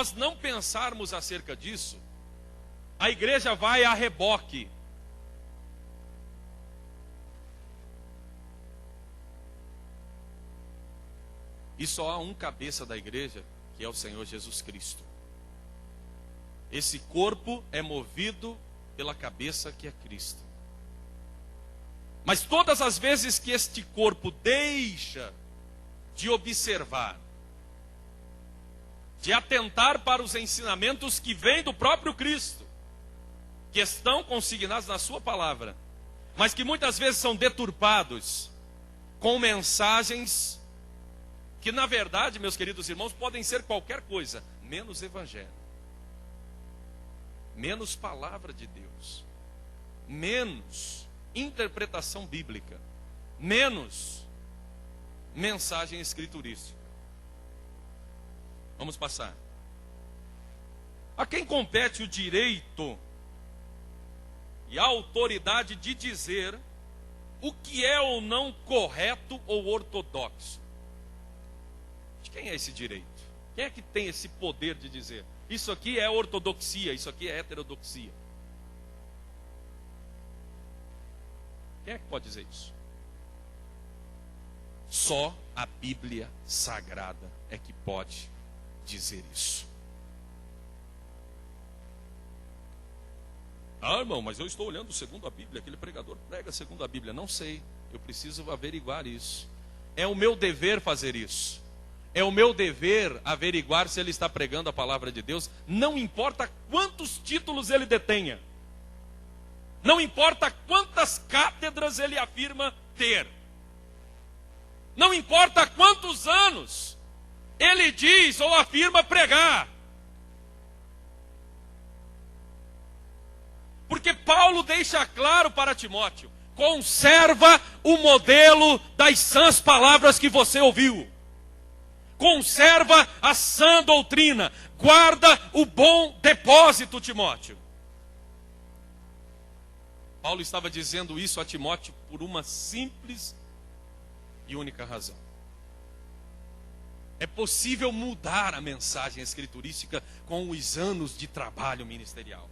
nós não pensarmos acerca disso, a igreja vai a reboque. E só há um cabeça da igreja, que é o Senhor Jesus Cristo. Esse corpo é movido pela cabeça que é Cristo. Mas todas as vezes que este corpo deixa de observar, de atentar para os ensinamentos que vêm do próprio Cristo, que estão consignados na sua palavra, mas que muitas vezes são deturpados com mensagens que, na verdade, meus queridos irmãos, podem ser qualquer coisa, menos evangelho, menos palavra de Deus, menos interpretação bíblica, menos mensagem escriturística. Vamos passar. A quem compete o direito e a autoridade de dizer o que é ou não correto ou ortodoxo? De quem é esse direito? Quem é que tem esse poder de dizer isso aqui é ortodoxia, isso aqui é heterodoxia? Quem é que pode dizer isso? Só a Bíblia Sagrada é que pode dizer isso. Ah, irmão, mas eu estou olhando segundo a Bíblia, aquele pregador prega segundo a Bíblia. Não sei, eu preciso averiguar isso. É o meu dever fazer isso. É o meu dever averiguar se ele está pregando a palavra de Deus. Não importa quantos títulos ele detenha. Não importa quantas cátedras ele afirma ter. Não importa quantos anos ele diz ou afirma pregar. Porque Paulo deixa claro para Timóteo: conserva o modelo das sãs palavras que você ouviu. Conserva a sã doutrina. Guarda o bom depósito, Timóteo. Paulo estava dizendo isso a Timóteo por uma simples e única razão. É possível mudar a mensagem escriturística com os anos de trabalho ministerial.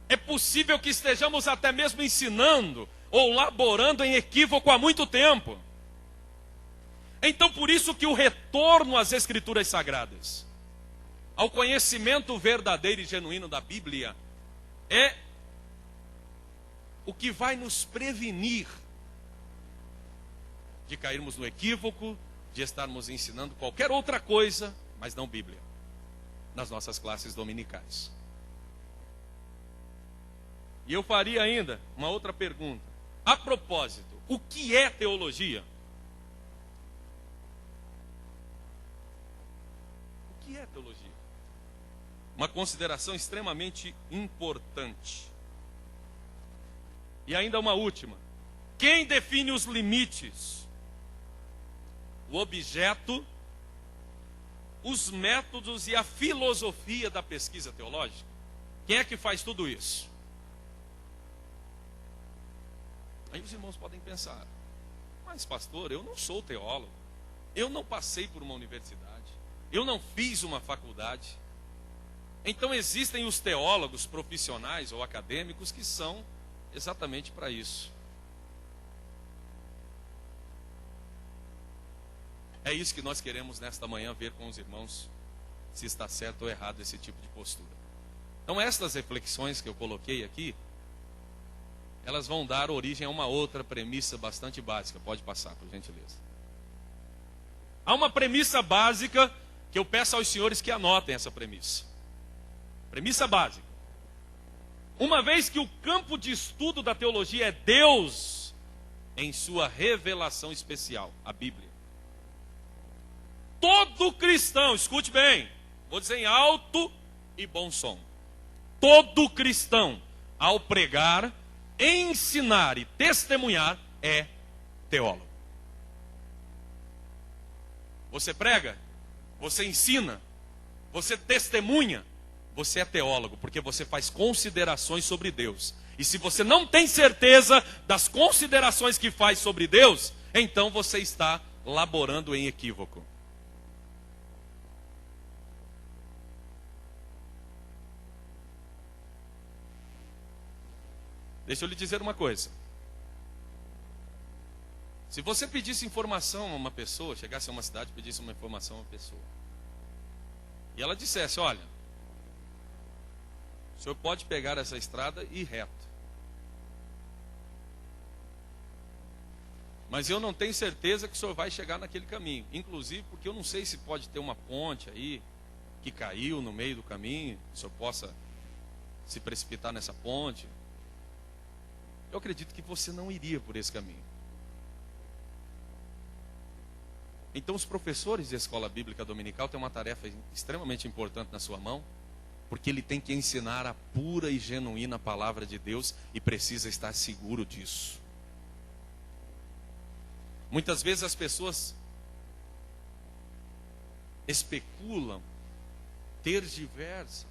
É possível que estejamos até mesmo ensinando ou laborando em equívoco há muito tempo. Então, por isso que o retorno às Escrituras Sagradas, ao conhecimento verdadeiro e genuíno da Bíblia, é o que vai nos prevenir de cairmos no equívoco, de estarmos ensinando qualquer outra coisa, mas não Bíblia, nas nossas classes dominicais. E eu faria ainda uma outra pergunta. A propósito, o que é teologia? O que é teologia? Uma consideração extremamente importante. E ainda uma última. Quem define os limites? O objeto, os métodos e a filosofia da pesquisa teológica? Quem é que faz tudo isso? Aí os irmãos podem pensar: mas pastor, eu não sou teólogo, eu não passei por uma universidade, eu não fiz uma faculdade. Então existem os teólogos profissionais ou acadêmicos que são exatamente para isso. É isso que nós queremos nesta manhã ver com os irmãos, se está certo ou errado esse tipo de postura. Então estas reflexões que eu coloquei aqui, elas vão dar origem a uma outra premissa bastante básica. Pode passar, por gentileza. Há uma premissa básica que eu peço aos senhores que anotem essa premissa. Premissa básica. Uma vez que o campo de estudo da teologia é Deus em sua revelação especial, a Bíblia. Todo cristão, escute bem, vou dizer em alto e bom som. Todo cristão, ao pregar, ensinar e testemunhar, é teólogo. Você prega, você ensina, você testemunha, você é teólogo, porque você faz considerações sobre Deus. E se você não tem certeza das considerações que faz sobre Deus, então você está laborando em equívoco. Deixa eu lhe dizer uma coisa. Se você pedisse informação a uma pessoa, chegasse a uma cidade e pedisse uma informação a uma pessoa, e ela dissesse, olha, o senhor pode pegar essa estrada e ir reto. Mas eu não tenho certeza que o senhor vai chegar naquele caminho. Inclusive porque eu não sei se pode ter uma ponte aí que caiu no meio do caminho, que o senhor possa se precipitar nessa ponte. Eu acredito que você não iria por esse caminho. Então os professores de escola bíblica dominical têm uma tarefa extremamente importante na sua mão, porque ele tem que ensinar a pura e genuína palavra de Deus e precisa estar seguro disso. Muitas vezes as pessoas especulam, tergiversam,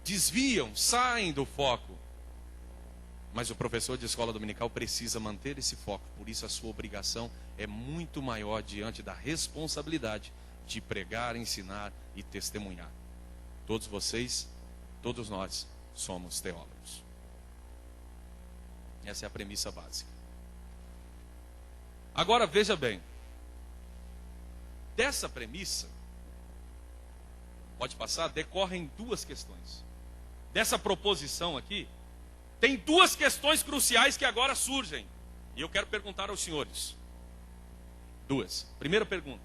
desviam, saem do foco. Mas o professor de escola dominical precisa manter esse foco. Por isso a sua obrigação é muito maior diante da responsabilidade de pregar, ensinar e testemunhar. Todos vocês, todos nós somos teólogos. Essa é a premissa básica. Agora veja bem. Dessa premissa, pode passar, decorrem duas questões. Dessa proposição aqui, tem duas questões cruciais que agora surgem. E eu quero perguntar aos senhores. Duas. Primeira pergunta.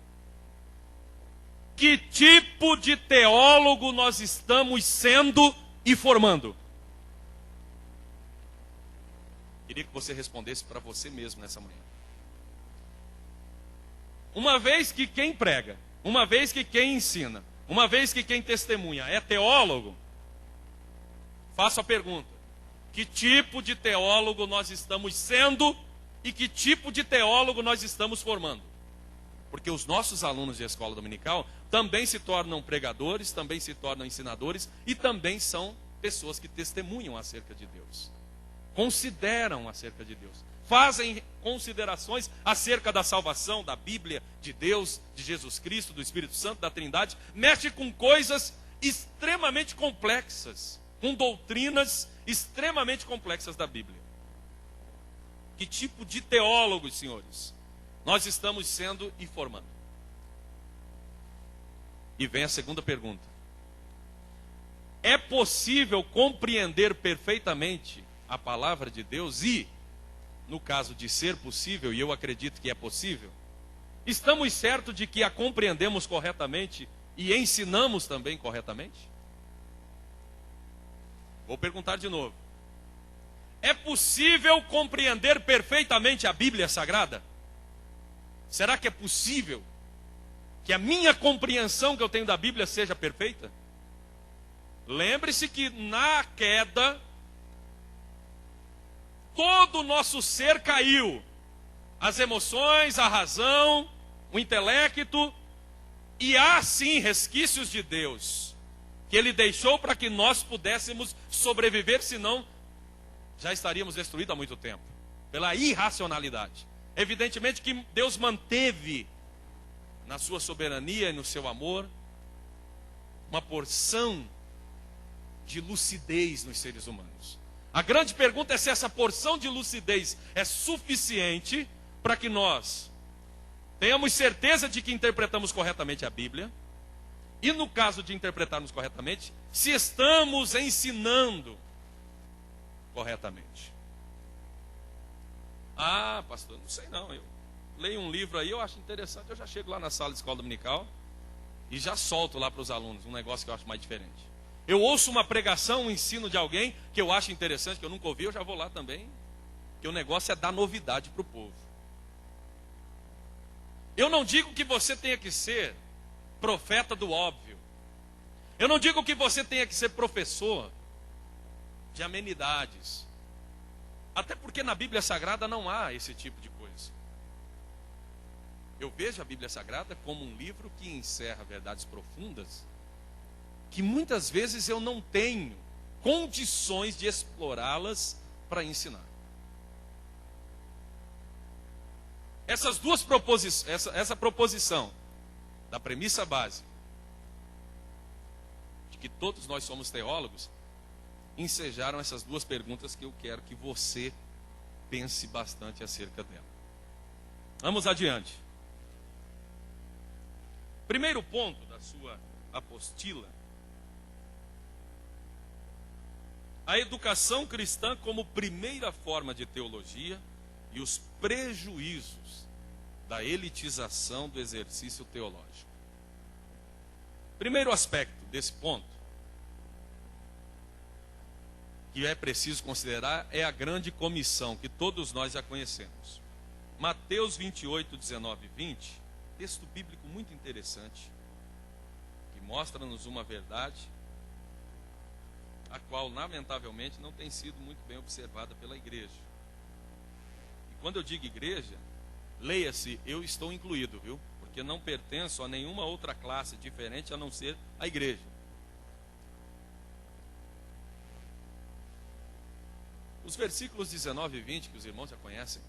Que tipo de teólogo nós estamos sendo e formando? Queria que você respondesse para você mesmo nessa manhã. Uma vez que quem prega, uma vez que quem ensina, uma vez que quem testemunha é teólogo, faço a pergunta: que tipo de teólogo nós estamos sendo e que tipo de teólogo nós estamos formando? Porque os nossos alunos de escola dominical também se tornam pregadores, também se tornam ensinadores e também são pessoas que testemunham acerca de Deus, consideram acerca de Deus, fazem considerações acerca da salvação, da Bíblia, de Deus, de Jesus Cristo, do Espírito Santo, da Trindade, mexe com coisas extremamente complexas, com doutrinas extremamente complexas da Bíblia. Que tipo de teólogos, senhores, nós estamos sendo e formando? E vem a segunda pergunta. É possível compreender perfeitamente a palavra de Deus e, no caso de ser possível, e eu acredito que é possível, estamos certos de que a compreendemos corretamente e ensinamos também corretamente? Vou perguntar de novo. É possível compreender perfeitamente a Bíblia Sagrada? Será que é possível que a minha compreensão que eu tenho da Bíblia seja perfeita? Lembre-se que na queda, todo o nosso ser caiu. As emoções, a razão, o intelecto, e há sim resquícios de Deus que Ele deixou para que nós pudéssemos sobreviver, senão já estaríamos destruídos há muito tempo, pela irracionalidade. Evidentemente que Deus manteve, na sua soberania e no seu amor, uma porção de lucidez nos seres humanos. A grande pergunta é se essa porção de lucidez é suficiente para que nós tenhamos certeza de que interpretamos corretamente a Bíblia. E no caso de interpretarmos corretamente, se estamos ensinando corretamente. Ah, pastor, não sei não. Eu leio um livro aí, eu acho interessante, eu já chego lá na sala de escola dominical e já solto lá para os alunos um negócio que eu acho mais diferente. Eu ouço uma pregação, um ensino de alguém que eu acho interessante, que eu nunca ouvi, eu já vou lá também. Porque o negócio é dar novidade para o povo. Eu não digo que você tenha que ser profeta do óbvio. Eu não digo que você tenha que ser professor de amenidades. Até porque na Bíblia Sagrada não há esse tipo de coisa. Eu vejo a Bíblia Sagrada como um livro que encerra verdades profundas que muitas vezes eu não tenho condições de explorá-las para ensinar. Essas duas proposições, essa proposição da premissa básica de que todos nós somos teólogos, ensejaram essas duas perguntas que eu quero que você pense bastante acerca dela. Vamos adiante. Primeiro ponto da sua apostila: a educação cristã como primeira forma de teologia e os prejuízos da elitização do exercício teológico. Primeiro aspecto desse ponto que é preciso considerar é a grande comissão, que todos nós já conhecemos. Mateus 28, 19 e 20, texto bíblico muito interessante, que mostra-nos uma verdade, a qual, lamentavelmente, não tem sido muito bem observada pela igreja. E quando eu digo igreja, leia-se, eu estou incluído, viu? Porque não pertenço a nenhuma outra classe diferente a não ser a igreja. Os versículos 19 e 20, que os irmãos já conhecem.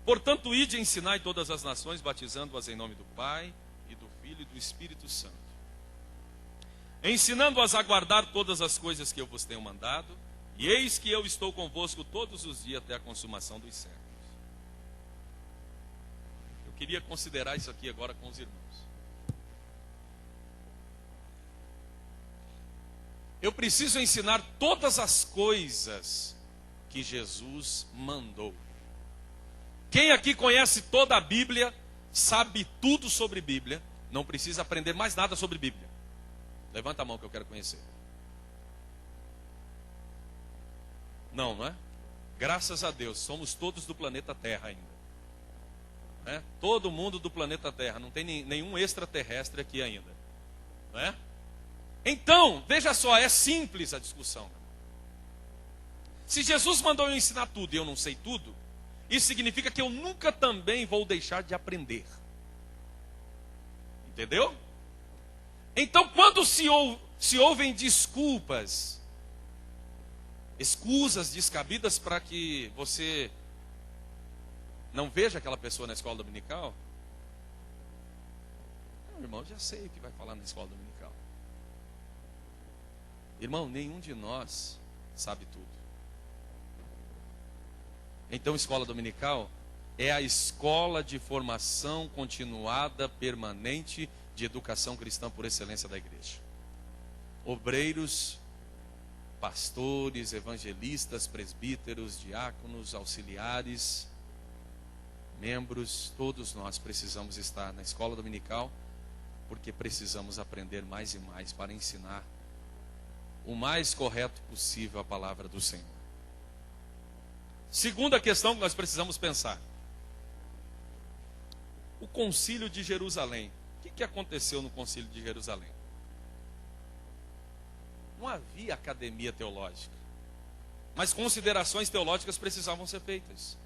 Portanto, ide e ensinai todas as nações, batizando-as em nome do Pai, e do Filho e do Espírito Santo, ensinando-as a guardar todas as coisas que eu vos tenho mandado, e eis que eu estou convosco todos os dias até a consumação dos séculos. Eu queria considerar isso aqui agora com os irmãos. Eu preciso ensinar todas as coisas que Jesus mandou. Quem aqui conhece toda a Bíblia, sabe tudo sobre Bíblia, não precisa aprender mais nada sobre Bíblia? Levanta a mão que eu quero conhecer. Não, não é? Graças a Deus, somos todos do planeta Terra ainda. Né? Todo mundo do planeta Terra, não tem nenhum extraterrestre aqui ainda. Não é? Então, veja só, é simples a discussão. Se Jesus mandou eu ensinar tudo e eu não sei tudo, isso significa que eu nunca também vou deixar de aprender. Entendeu? Então, quando se ouvem desculpas, escusas descabidas para que você não veja aquela pessoa na escola dominical, irmão, já sei o que vai falar na escola dominical. Irmão, nenhum de nós sabe tudo. Então, escola dominical é a escola de formação continuada, permanente, de educação cristã por excelência da igreja. Obreiros, pastores, evangelistas, presbíteros, diáconos, auxiliares, membros, todos nós precisamos estar na escola dominical, porque precisamos aprender mais e mais para ensinar o mais correto possível a palavra do Senhor. Segunda questão que nós precisamos pensar: o Concílio de Jerusalém. O que aconteceu no Concílio de Jerusalém? Não havia academia teológica, mas considerações teológicas precisavam ser feitas.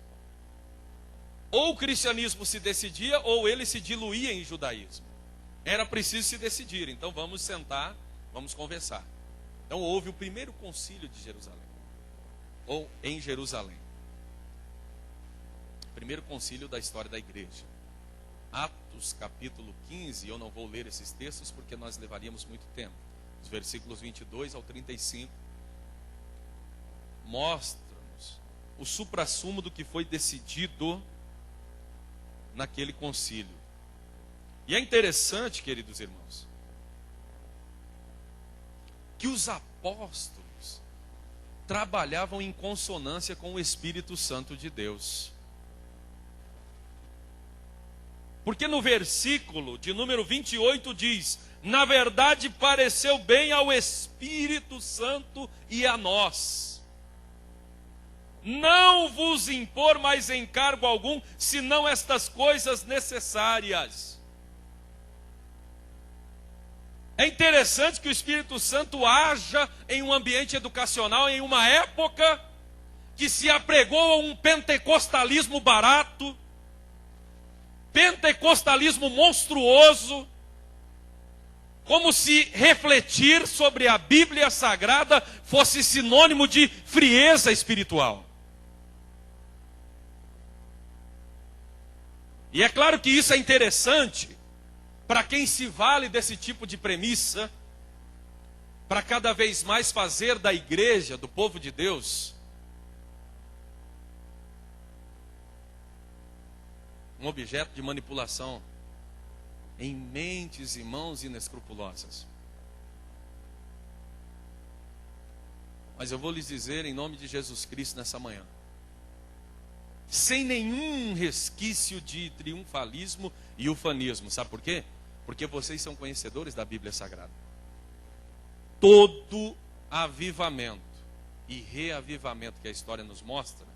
Ou o cristianismo se decidia, ou ele se diluía em judaísmo. Era preciso se decidir. Então vamos sentar, vamos conversar. Então houve o primeiro Concílio de Jerusalém, ou em Jerusalém. Primeiro concílio da história da igreja. Atos capítulo 15, eu não vou ler esses textos porque nós levaríamos muito tempo. Os versículos 22 ao 35 mostram-nos o suprassumo do que foi decidido naquele concílio. E é interessante, queridos irmãos, que os apóstolos trabalhavam em consonância com o Espírito Santo de Deus. Porque no versículo de número 28 diz: na verdade pareceu bem ao Espírito Santo e a nós não vos impor mais encargo algum, senão estas coisas necessárias. É interessante que o Espírito Santo haja em um ambiente educacional, em uma época que se apregou a um pentecostalismo barato, pentecostalismo monstruoso, como se refletir sobre a Bíblia Sagrada fosse sinônimo de frieza espiritual. E é claro que isso é interessante para quem se vale desse tipo de premissa, para cada vez mais fazer da igreja, do povo de Deus, um objeto de manipulação em mentes e mãos inescrupulosas. Mas eu vou lhes dizer em nome de Jesus Cristo nessa manhã, sem nenhum resquício de triunfalismo e ufanismo. Sabe por quê? Porque vocês são conhecedores da Bíblia Sagrada. Todo avivamento e reavivamento que a história nos mostra,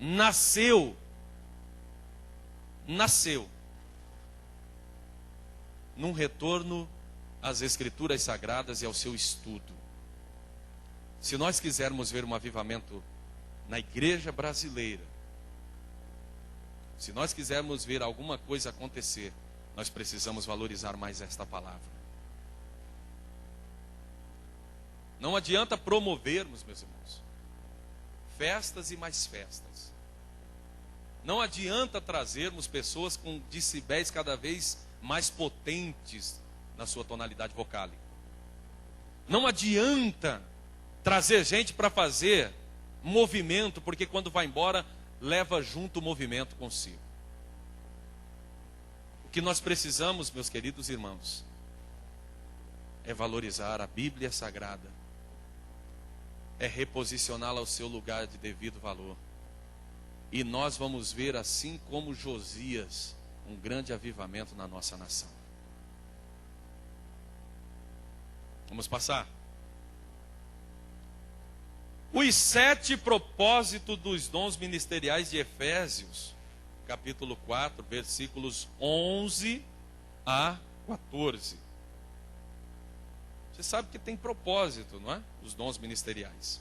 nasceu num retorno às Escrituras Sagradas e ao seu estudo. Se nós quisermos ver um avivamento na igreja brasileira, se nós quisermos ver alguma coisa acontecer, nós precisamos valorizar mais esta palavra. Não adianta promovermos, meus irmãos, festas e mais festas. Não adianta trazermos pessoas com decibéis cada vez mais potentes na sua tonalidade vocálica. Não adianta trazer gente para fazer movimento, porque quando vai embora, leva junto o movimento consigo. O que nós precisamos, meus queridos irmãos, é valorizar a Bíblia Sagrada, é reposicioná-la ao seu lugar de devido valor. E nós vamos ver, assim como Josias, um grande avivamento na nossa nação. Vamos passar. Os 7 propósitos dos dons ministeriais de Efésios, capítulo 4, versículos 11 a 14. Você sabe que tem propósito, não é? Os dons ministeriais.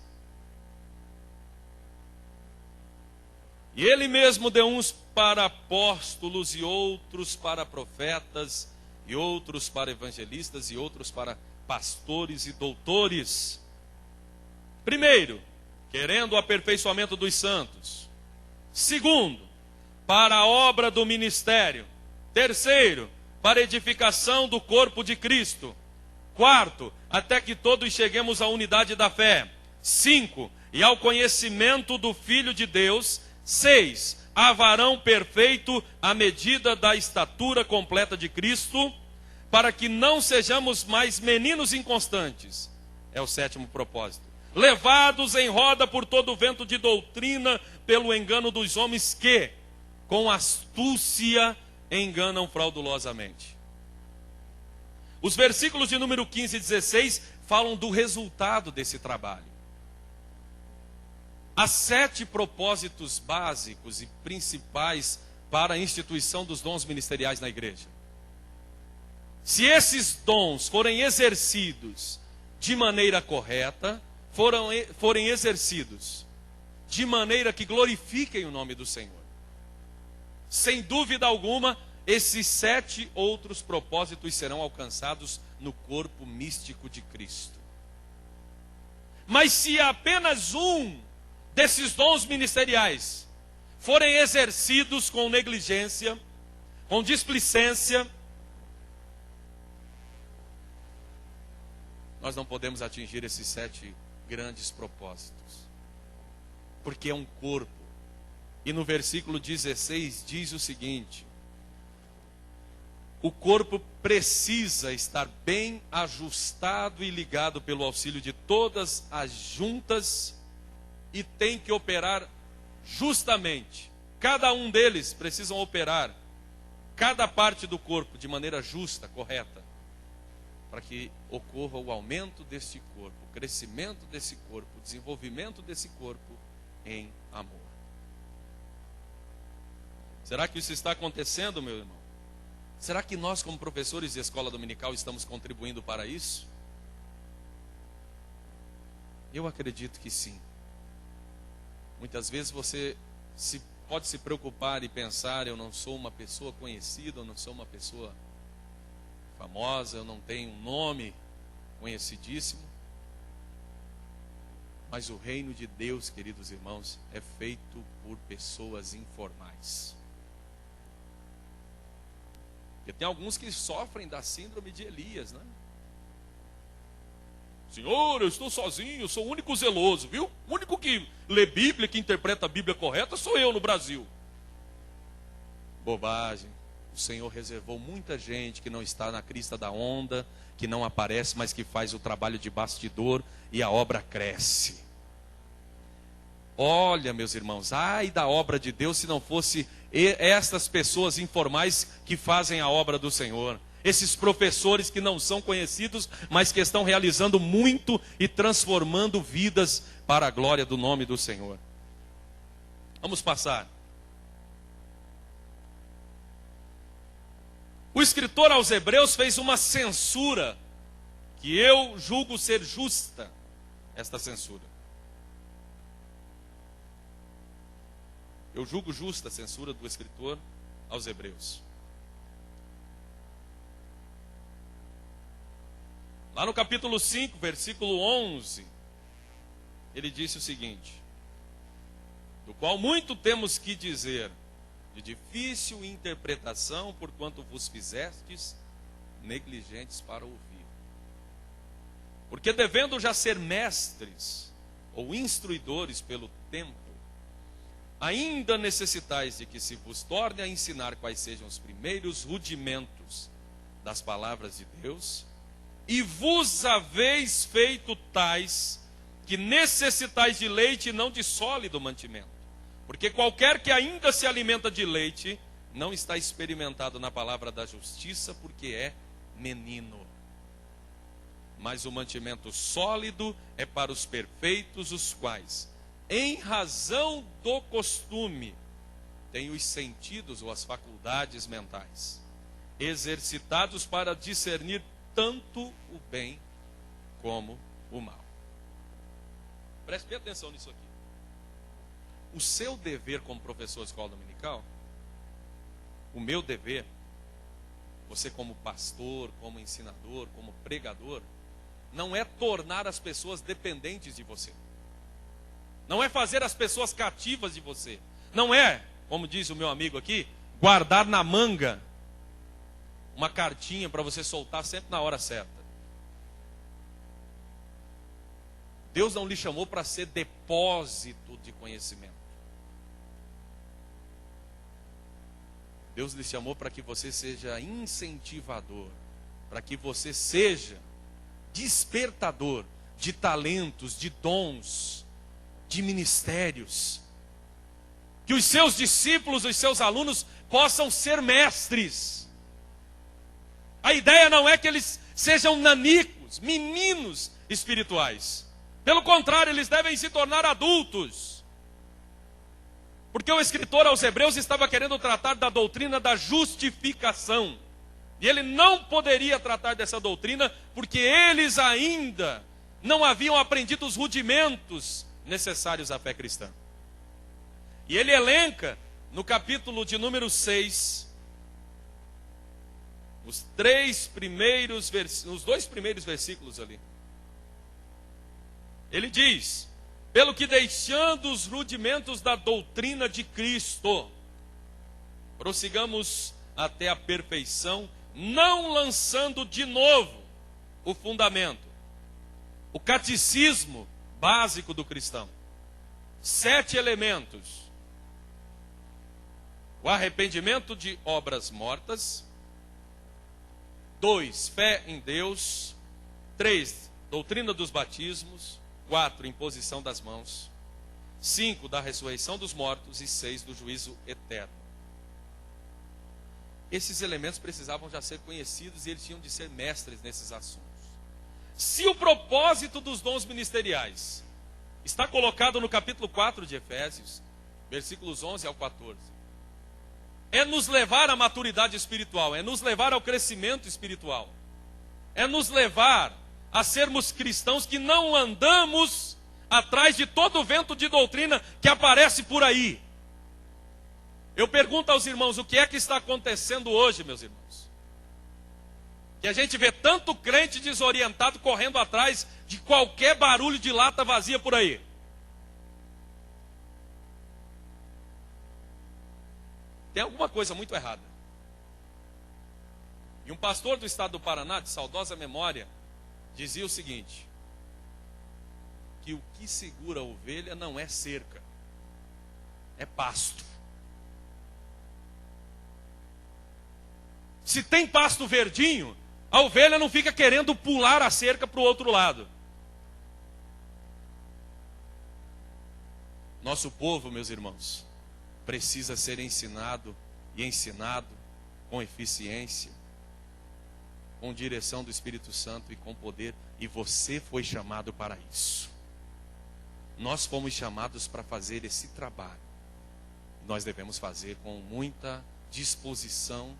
E ele mesmo deu uns para apóstolos, e outros para profetas, e outros para evangelistas, e outros para pastores e doutores. Primeiro, querendo o aperfeiçoamento dos santos. Segundo, para a obra do ministério. Terceiro, para a edificação do corpo de Cristo. Quarto, até que todos cheguemos à unidade da fé. 5, e ao conhecimento do Filho de Deus. 6, a varão perfeito à medida da estatura completa de Cristo, para que não sejamos mais meninos inconstantes. É o 7º propósito. Levados em roda por todo o vento de doutrina, pelo engano dos homens que, com astúcia, enganam fraudulosamente. Os versículos de número 15 e 16 falam do resultado desse trabalho. Há 7 propósitos básicos e principais para a instituição dos dons ministeriais na igreja. Se esses dons forem exercidos de maneira correta, forem exercidos de maneira que glorifiquem o nome do Senhor, sem dúvida alguma, esses 7 outros propósitos serão alcançados no corpo místico de Cristo. Mas se apenas um desses dons ministeriais forem exercidos com negligência, com displicência, nós não podemos atingir esses 7 grandes propósitos, porque é um corpo. E no versículo 16 diz o seguinte: o corpo precisa estar bem ajustado e ligado pelo auxílio de todas as juntas, e tem que operar justamente. Cada um deles precisam operar, cada parte do corpo, de maneira justa, correta, para que ocorra o aumento deste corpo, o crescimento desse corpo, o desenvolvimento desse corpo em amor. Será que isso está acontecendo, meu irmão? Será que nós, como professores de escola dominical, estamos contribuindo para isso? Eu acredito que sim. Muitas vezes você pode se preocupar e pensar: eu não sou uma pessoa conhecida, eu não sou uma pessoa famosa, eu não tenho um nome conhecidíssimo. Mas o reino de Deus, queridos irmãos, é feito por pessoas informais. Porque tem alguns que sofrem da síndrome de Elias, né? Senhor, eu estou sozinho, eu sou o único zeloso, viu? O único que lê Bíblia, que interpreta a Bíblia correta, sou eu no Brasil. Bobagem. O Senhor reservou muita gente que não está na crista da onda, que não aparece, mas que faz o trabalho de bastidor e a obra cresce. Olha, meus irmãos, ai da obra de Deus se não fosse estas pessoas informais que fazem a obra do Senhor. Esses professores que não são conhecidos, mas que estão realizando muito e transformando vidas para a glória do nome do Senhor. Vamos passar. O escritor aos Hebreus fez uma censura, que eu julgo ser justa, esta censura. Eu julgo justa a censura do escritor aos Hebreus. Lá no capítulo 5, versículo 11, ele disse o seguinte: do qual muito temos que dizer, de difícil interpretação, porquanto vos fizestes negligentes para ouvir. Porque devendo já ser mestres ou instruidores pelo tempo, ainda necessitais de que se vos torne a ensinar quais sejam os primeiros rudimentos das palavras de Deus, e vos haveis feito tais que necessitais de leite e não de sólido mantimento. Porque qualquer que ainda se alimenta de leite, não está experimentado na palavra da justiça, porque é menino. Mas o mantimento sólido é para os perfeitos, os quais, em razão do costume, têm os sentidos ou as faculdades mentais exercitados para discernir tanto o bem como o mal. Preste bem atenção nisso aqui. O seu dever como professor de escola dominical, o meu dever, você como pastor, como ensinador, como pregador, não é tornar as pessoas dependentes de você. Não é fazer as pessoas cativas de você. Não é, como diz o meu amigo aqui, guardar na manga uma cartinha para você soltar sempre na hora certa. Deus não lhe chamou para ser depósito de conhecimento. Deus lhe chamou para que você seja incentivador, para que você seja despertador de talentos, de dons, de ministérios. Que os seus discípulos, os seus alunos possam ser mestres. A ideia não é que eles sejam nanicos, meninos espirituais. Pelo contrário, eles devem se tornar adultos. Porque o escritor aos Hebreus estava querendo tratar da doutrina da justificação. E ele não poderia tratar dessa doutrina porque eles ainda não haviam aprendido os rudimentos necessários à fé cristã. E ele elenca no capítulo de número 6, os dois primeiros versículos ali. Ele diz: pelo que deixando os rudimentos da doutrina de Cristo, prossigamos até a perfeição, não lançando de novo o fundamento, o catecismo básico do cristão. 7 elementos: o arrependimento de obras mortas. 2, fé em Deus. 3, doutrina dos batismos. 4, imposição das mãos. 5, da ressurreição dos mortos. E 6, do juízo eterno. Esses elementos precisavam já ser conhecidos e eles tinham de ser mestres nesses assuntos. Se o propósito dos dons ministeriais está colocado no capítulo 4 de Efésios, versículos 11 ao 14, é nos levar à maturidade espiritual, é nos levar ao crescimento espiritual, é nos levar a sermos cristãos que não andamos atrás de todo o vento de doutrina que aparece por aí. Eu pergunto aos irmãos, o que é que está acontecendo hoje, meus irmãos? Que a gente vê tanto crente desorientado correndo atrás de qualquer barulho de lata vazia por aí. Tem alguma coisa muito errada. E um pastor do estado do Paraná, de saudosa memória, dizia o seguinte: que o que segura a ovelha não é cerca, é pasto. Se tem pasto verdinho, a ovelha não fica querendo pular a cerca para o outro lado. Nosso povo, meus irmãos, precisa ser ensinado e ensinado com eficiência, com direção do Espírito Santo e com poder. E você foi chamado para isso. Nós fomos chamados para fazer esse trabalho. Nós devemos fazer com muita disposição,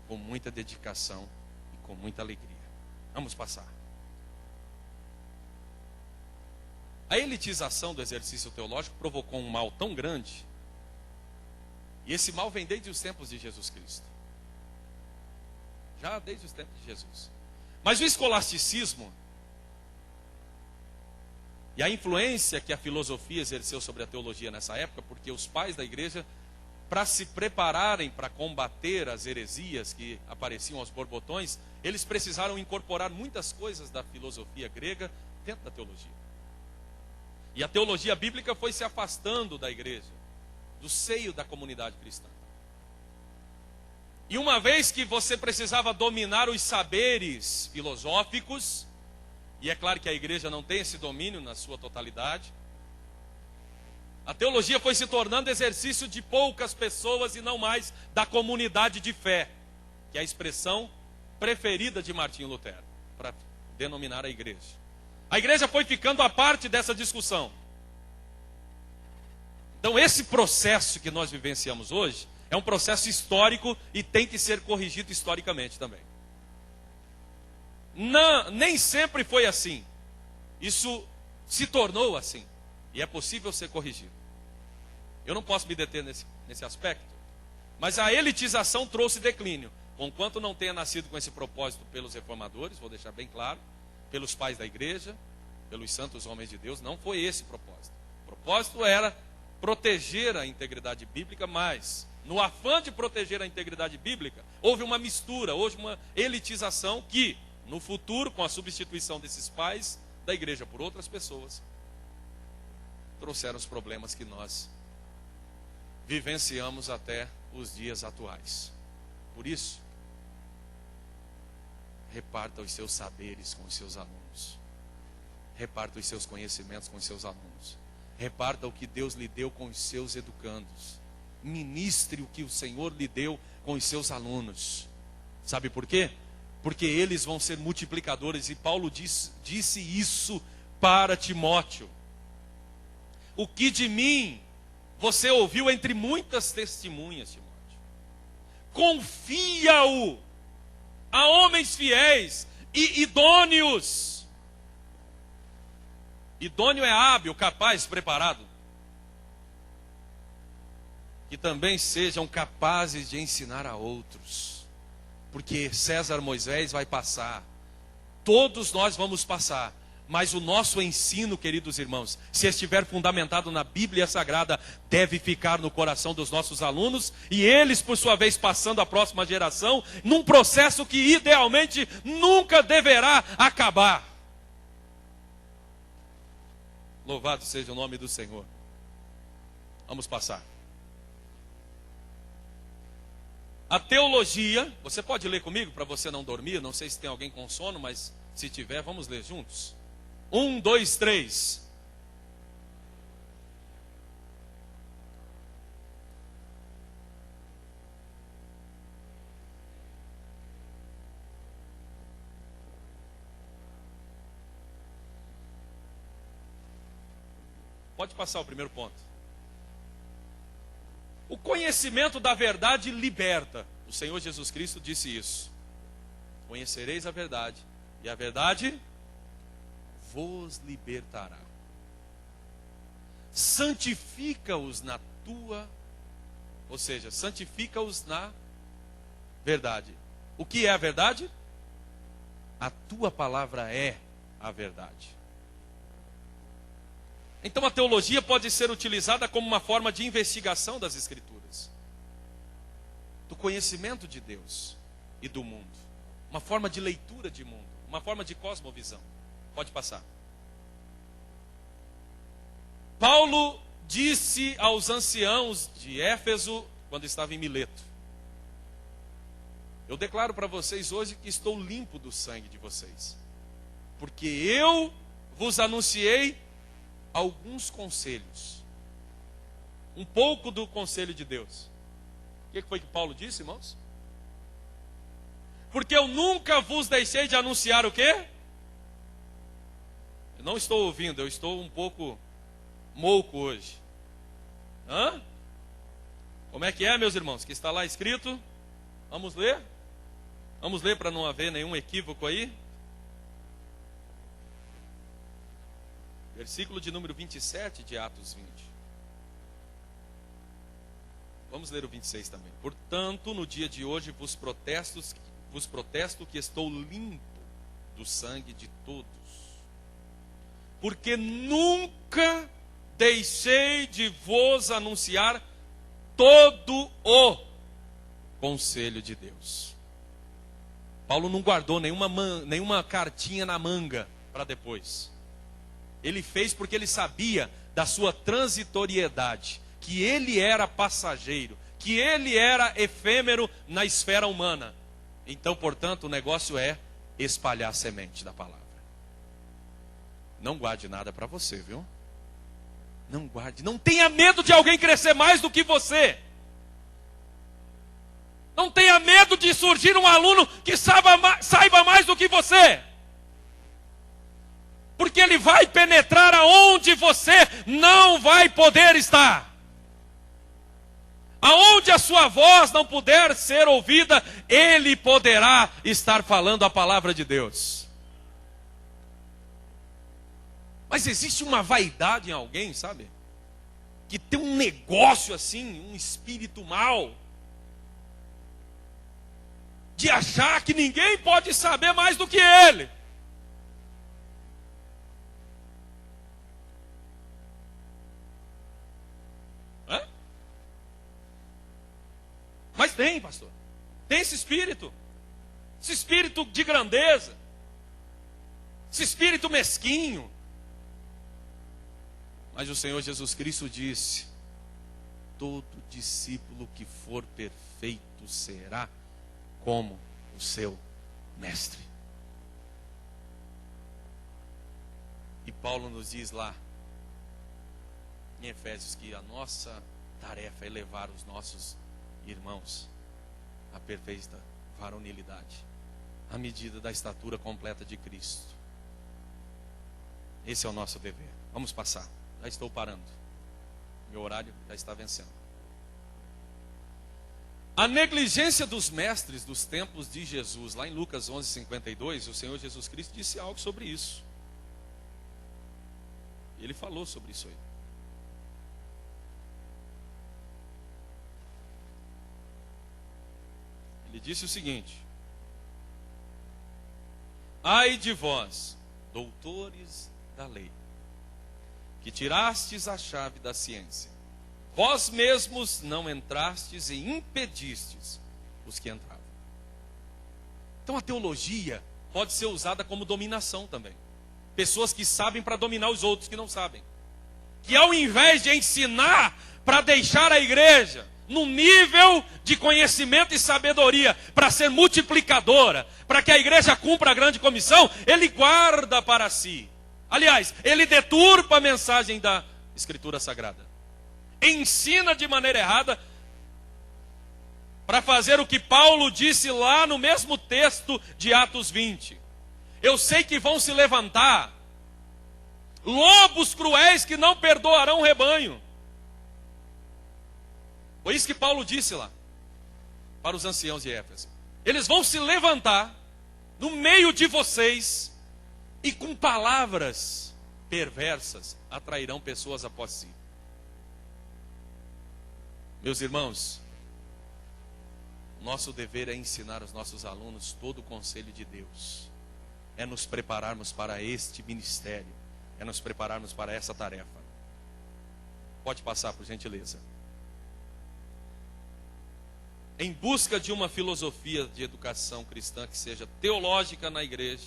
com muita dedicação e com muita alegria. Vamos passar. A elitização do exercício teológico provocou um mal tão grande, e esse mal vem desde os tempos de Jesus Cristo. Já desde os tempos de Jesus. Mas o escolasticismo e a influência que a filosofia exerceu sobre a teologia nessa época, porque os pais da igreja, para se prepararem para combater as heresias que apareciam aos borbotões, eles precisaram incorporar muitas coisas da filosofia grega dentro da teologia. E a teologia bíblica foi se afastando da igreja, do seio da comunidade cristã. E uma vez que você precisava dominar os saberes filosóficos, e é claro que a igreja não tem esse domínio na sua totalidade, a teologia foi se tornando exercício de poucas pessoas e não mais da comunidade de fé, que é a expressão preferida de Martinho Lutero, para denominar a igreja. A igreja foi ficando à parte dessa discussão. Então esse processo que nós vivenciamos hoje é um processo histórico e tem que ser corrigido historicamente também. Não, nem sempre foi assim. Isso se tornou assim. E é possível ser corrigido. Eu não posso me deter nesse aspecto. Mas a elitização trouxe declínio. Conquanto não tenha nascido com esse propósito pelos reformadores, vou deixar bem claro, pelos pais da igreja, pelos santos homens de Deus, não foi esse o propósito. O propósito era proteger a integridade bíblica, mas no afã de proteger a integridade bíblica, houve uma mistura, houve uma elitização que, no futuro, com a substituição desses pais da igreja por outras pessoas, trouxeram os problemas que nós vivenciamos até os dias atuais. Por isso, reparta os seus saberes com os seus alunos. Reparta os seus conhecimentos com os seus alunos. Reparta o que Deus lhe deu com os seus educandos. Ministre o que o Senhor lhe deu com os seus alunos. Sabe por quê? Porque eles vão ser multiplicadores. E Paulo disse isso para Timóteo. O que de mim você ouviu entre muitas testemunhas, Timóteo, confia-o a homens fiéis e idôneos. Idôneo é hábil, capaz, preparado. Que também sejam capazes de ensinar a outros. Porque César Moisés vai passar. Todos nós vamos passar. Mas o nosso ensino, queridos irmãos, se estiver fundamentado na Bíblia Sagrada, deve ficar no coração dos nossos alunos, e eles, por sua vez, passando à próxima geração, num processo que idealmente nunca deverá acabar. Louvado seja o nome do Senhor. Vamos passar. A teologia, você pode ler comigo para você não dormir? Não sei se tem alguém com sono, mas se tiver, vamos ler juntos. 1, 2, 3. Pode passar o primeiro ponto. O conhecimento da verdade liberta. O Senhor Jesus Cristo disse isso. Conhecereis a verdade, e a verdade vos libertará. Santifica-os na tua, ou seja, santifica-os na verdade. O que é a verdade? A tua palavra é a verdade. Então a teologia pode ser utilizada como uma forma de investigação das Escrituras, do conhecimento de Deus e do mundo, uma forma de leitura de mundo, uma forma de cosmovisão. Pode passar. Paulo disse aos anciãos de Éfeso, quando estava em Mileto: eu declaro para vocês hoje que estou limpo do sangue de vocês, porque eu vos anunciei alguns conselhos, um pouco do conselho de Deus. O que foi que Paulo disse, irmãos? Porque eu nunca vos deixei de anunciar o quê? Eu não estou ouvindo, eu estou um pouco mouco hoje. Hã? Como é que é, meus irmãos? Que está lá escrito? Vamos ler? Vamos ler para não haver nenhum equívoco aí. Versículo de número 27 de Atos 20. Vamos ler o 26 também. Portanto, no dia de hoje vos protesto que estou limpo do sangue de todos, porque nunca deixei de vos anunciar todo o conselho de Deus. Paulo não guardou nenhuma cartinha na manga para depois. Ele fez porque ele sabia da sua transitoriedade, que ele era passageiro, que ele era efêmero na esfera humana. Então, portanto, o negócio é espalhar a semente da palavra. Não guarde nada para você, viu? Não guarde. Não tenha medo de alguém crescer mais do que você. Não tenha medo de surgir um aluno que saiba mais do que você. Porque ele vai penetrar aonde você não vai poder estar. Aonde a sua voz não puder ser ouvida, ele poderá estar falando a palavra de Deus. Mas existe uma vaidade em alguém, sabe? Que tem um negócio assim, um espírito mau, de achar que ninguém pode saber mais do que ele. Mas tem, pastor. Tem esse espírito de grandeza, esse espírito mesquinho. Mas o Senhor Jesus Cristo disse: todo discípulo que for perfeito será como o seu mestre. E Paulo nos diz lá em Efésios que a nossa tarefa é levar os nossos irmãos à perfeita varonilidade, à medida da estatura completa de Cristo. Esse é o nosso dever. Vamos passar. Já estou parando. Meu horário já está vencendo. A negligência dos mestres dos tempos de Jesus, lá em Lucas 11:52, o Senhor Jesus Cristo disse algo sobre isso. Ele falou sobre isso aí. Ele disse o seguinte: ai de vós, doutores da lei, que tirastes a chave da ciência, vós mesmos não entrastes e impedistes os que entravam. Então a teologia pode ser usada como dominação também. Pessoas que sabem para dominar os outros que não sabem. Que ao invés de ensinar para deixar a igreja num nível de conhecimento e sabedoria para ser multiplicadora, para que a igreja cumpra a grande comissão, ele guarda para si. Aliás, ele deturpa a mensagem da Escritura Sagrada. Ensina de maneira errada para fazer o que Paulo disse lá no mesmo texto de Atos 20. Eu sei que vão se levantar lobos cruéis que não perdoarão o rebanho. Foi isso que Paulo disse lá para os anciãos de Éfeso. Eles vão se levantar no meio de vocês e com palavras perversas atrairão pessoas após si. Meus irmãos, nosso dever é ensinar aos nossos alunos todo o conselho de Deus. É nos prepararmos para este ministério. É nos prepararmos para essa tarefa. Pode passar, por gentileza. Em busca de uma filosofia de educação cristã que seja teológica na igreja,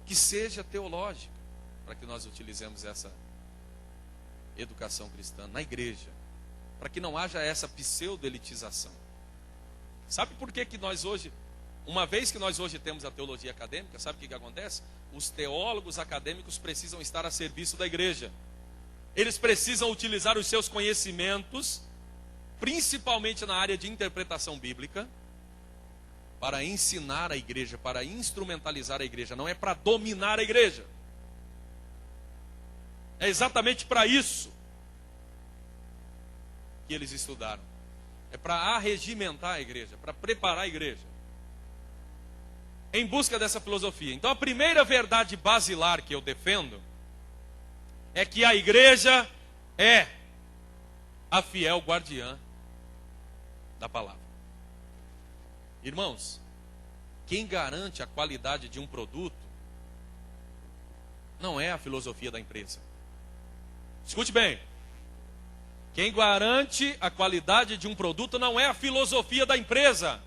que seja teológica, para que nós utilizemos essa educação cristã na igreja, para que não haja essa pseudo-elitização. Sabe por que nós hoje, uma vez que nós hoje temos a teologia acadêmica, sabe o que acontece? Os teólogos acadêmicos precisam estar a serviço da igreja. Eles precisam utilizar os seus conhecimentos, principalmente na área de interpretação bíblica, para ensinar a igreja, para instrumentalizar a igreja. Não é para dominar a igreja. É exatamente para isso que eles estudaram. É para arregimentar a igreja, para preparar a igreja, em busca dessa filosofia. Então a primeira verdade basilar que eu defendo é que a igreja é a fiel guardiã da palavra. Irmãos, quem garante a qualidade de um produto não é a filosofia da empresa. Escute bem. Quem garante a qualidade de um produto não é a filosofia da empresa.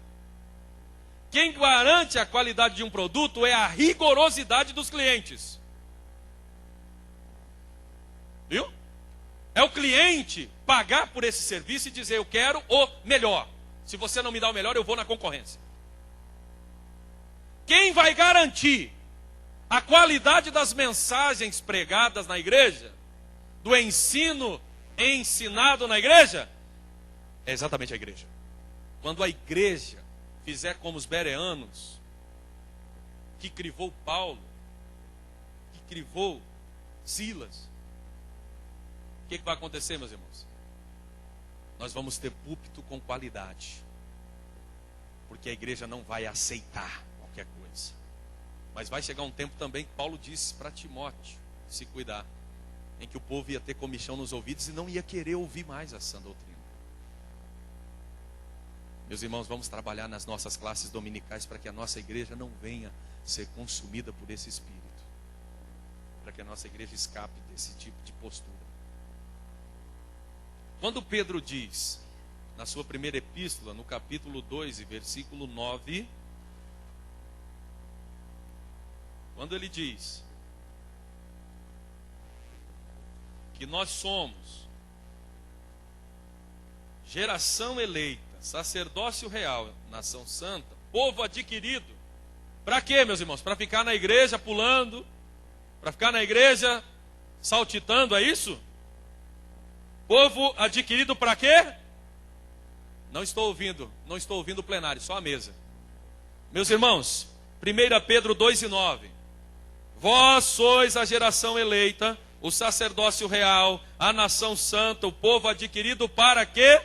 Quem garante a qualidade de um produto é a rigorosidade dos clientes. Viu? É o cliente pagar por esse serviço e dizer: eu quero o melhor. Se você não me dá o melhor, eu vou na concorrência. Quem vai garantir a qualidade das mensagens pregadas na igreja, do ensino ensinado na igreja, é exatamente a igreja. Quando a igreja fizer como os bereanos, que crivou Paulo, que crivou Silas, o que vai acontecer, meus irmãos? Nós vamos ter púlpito com qualidade, porque a igreja não vai aceitar qualquer coisa. Mas vai chegar um tempo também que Paulo disse para Timóteo se cuidar, em que o povo ia ter comichão nos ouvidos e não ia querer ouvir mais a sã doutrina. Meus irmãos, vamos trabalhar nas nossas classes dominicais para que a nossa igreja não venha ser consumida por esse espírito, para que a nossa igreja escape desse tipo de postura. Quando Pedro diz, na sua primeira epístola, no capítulo 2 e versículo 9, quando ele diz que nós somos geração eleita, sacerdócio real, nação santa, povo adquirido. Para quê, meus irmãos? Para ficar na igreja pulando, para ficar na igreja saltitando, é isso? Povo adquirido para quê? Não estou ouvindo o plenário, só a mesa. Meus irmãos, 1 Pedro 2 e 9. Vós sois a geração eleita, o sacerdócio real, a nação santa, o povo adquirido para quê?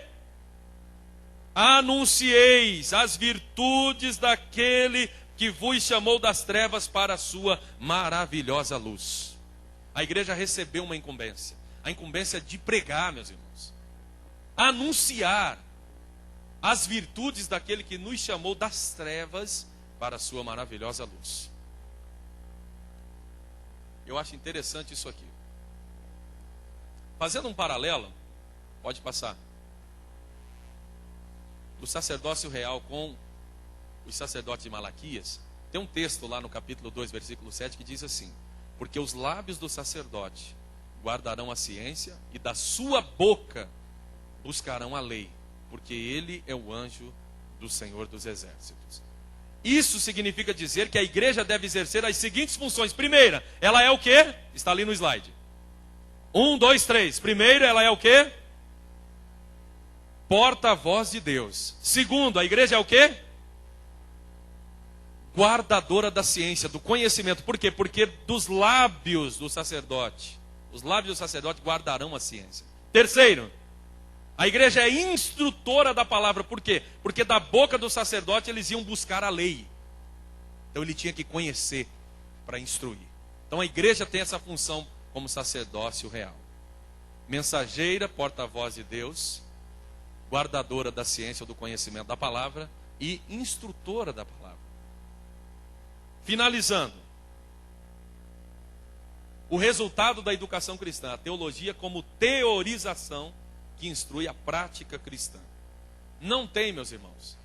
Anuncieis as virtudes daquele que vos chamou das trevas para a sua maravilhosa luz. A igreja recebeu uma incumbência. A incumbência de pregar, meus irmãos. Anunciar as virtudes daquele que nos chamou das trevas para a sua maravilhosa luz. Eu acho interessante isso aqui. Fazendo um paralelo, pode passar, do sacerdócio real com os sacerdotes de Malaquias, tem um texto lá no capítulo 2, versículo 7, que diz assim: porque os lábios do sacerdote guardarão a ciência, e da sua boca buscarão a lei, porque ele é o anjo do Senhor dos Exércitos. Isso significa dizer que a igreja deve exercer as seguintes funções. Primeira, ela é o quê? Está ali no slide. 1, 2, 3. Primeiro, ela é o quê? Porta-voz de Deus. Segundo, a igreja é o quê? Guardadora da ciência, do conhecimento. Por quê? Porque dos lábios do sacerdote, os lábios do sacerdote guardarão a ciência. Terceiro, a igreja é instrutora da palavra. Por quê? Porque da boca do sacerdote eles iam buscar a lei. Então ele tinha que conhecer para instruir. Então a igreja tem essa função como sacerdócio real. Mensageira, porta-voz de Deus, guardadora da ciência ou do conhecimento da palavra e instrutora da palavra. Finalizando, o resultado da educação cristã, a teologia como teorização que instrui a prática cristã. Não tem, meus irmãos,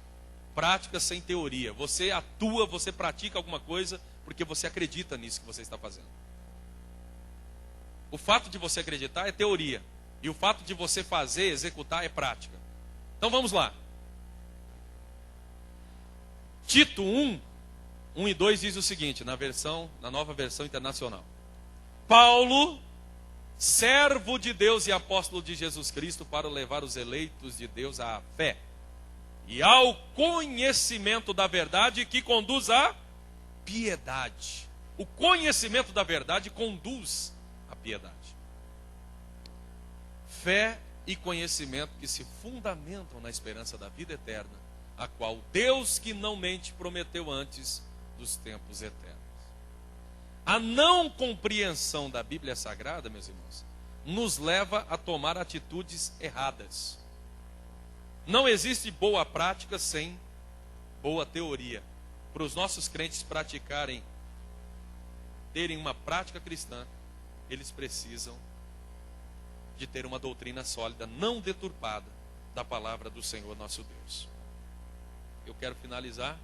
prática sem teoria. Você atua, você pratica alguma coisa porque você acredita nisso que você está fazendo. O fato de você acreditar é teoria. E o fato de você fazer, executar, é prática. Então vamos lá. Tito 1, 1 e 2 diz o seguinte, na nova versão internacional. Paulo, servo de Deus e apóstolo de Jesus Cristo, para levar os eleitos de Deus à fé e ao conhecimento da verdade que conduz à piedade. O conhecimento da verdade conduz à piedade. Fé e conhecimento que se fundamentam na esperança da vida eterna, a qual Deus que não mente prometeu antes dos tempos eternos. A não compreensão da Bíblia Sagrada, meus irmãos, nos leva a tomar atitudes erradas. Não existe boa prática sem boa teoria. Para os nossos crentes terem uma prática cristã, eles precisam de ter uma doutrina sólida, não deturpada, da palavra do Senhor nosso Deus. Eu quero finalizar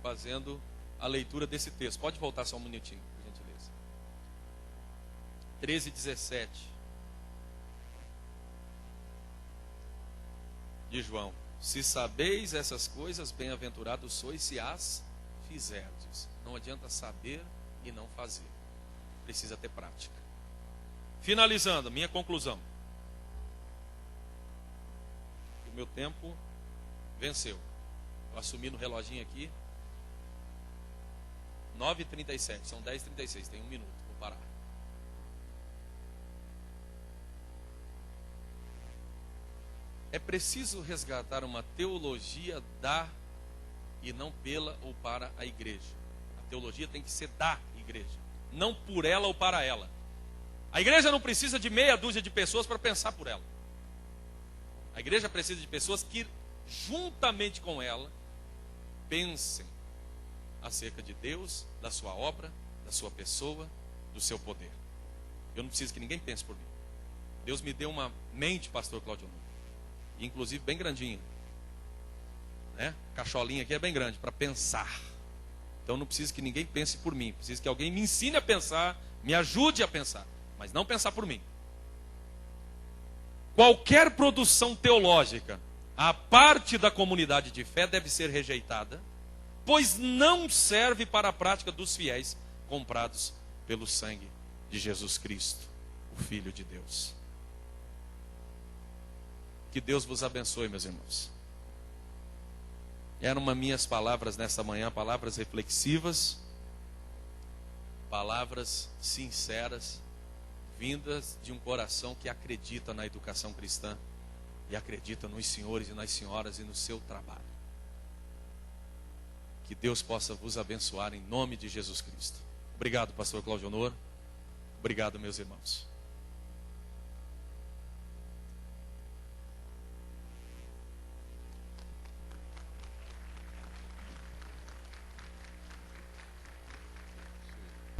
fazendo a leitura desse texto. Pode voltar só um minutinho, por gentileza. 13:17 de João. Se sabeis essas coisas, bem-aventurados sois se as fizerdes. Não adianta saber e não fazer. Precisa ter prática. Finalizando, minha conclusão. O meu tempo venceu. Eu assumi no reloginho aqui. 9h37, são 10h36, tem 1 minuto, vou parar. É preciso resgatar uma teologia da e não pela ou para a igreja. A teologia tem que ser da igreja, não por ela ou para ela. A igreja não precisa de meia dúzia de pessoas para pensar por ela. A igreja precisa de pessoas que, juntamente com ela, pensem acerca de Deus, da sua obra, da sua pessoa, do seu poder. Eu não preciso que ninguém pense por mim. Deus me deu uma mente, pastor Claudio Nunes, inclusive bem grandinha, né? Cacholinha aqui é bem grande para pensar. Então não preciso que ninguém pense por mim. Preciso que alguém me ensine a pensar, me ajude a pensar, mas não pensar por mim. Qualquer produção teológica à parte da comunidade de fé deve ser rejeitada, pois não serve para a prática dos fiéis comprados pelo sangue de Jesus Cristo, o Filho de Deus. Que Deus vos abençoe, meus irmãos. Eram minhas palavras nesta manhã, palavras reflexivas, palavras sinceras, vindas de um coração que acredita na educação cristã e acredita nos senhores e nas senhoras e no seu trabalho. Que Deus possa vos abençoar em nome de Jesus Cristo. Obrigado, pastor Claudio Honor. Obrigado, meus irmãos.